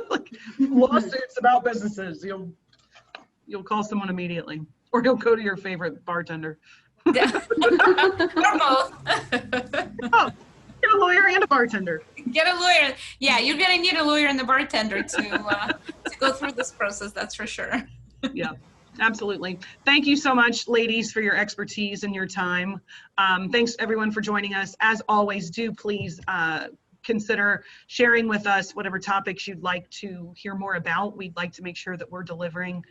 Like lawsuits about businesses. You'll call someone immediately, or you'll go to your favorite bartender. Or both. Oh, get a lawyer and a bartender. Get a lawyer. Yeah, you're gonna need a lawyer and a bartender to go through this process. That's for sure. Yeah. Absolutely. Thank you so much, ladies, for your expertise and your time. Thanks everyone for joining us. As always, do please consider sharing with us whatever topics you'd like to hear more about. We'd like to make sure that we're delivering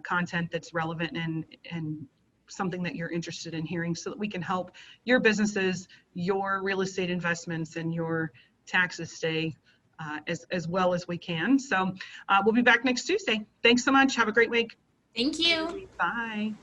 content that's relevant and something that you're interested in hearing, so that we can help your businesses, your real estate investments, and your taxes stay as well as we can. So we'll be back next Tuesday. Thanks so much. Have a great week. Thank you. Bye.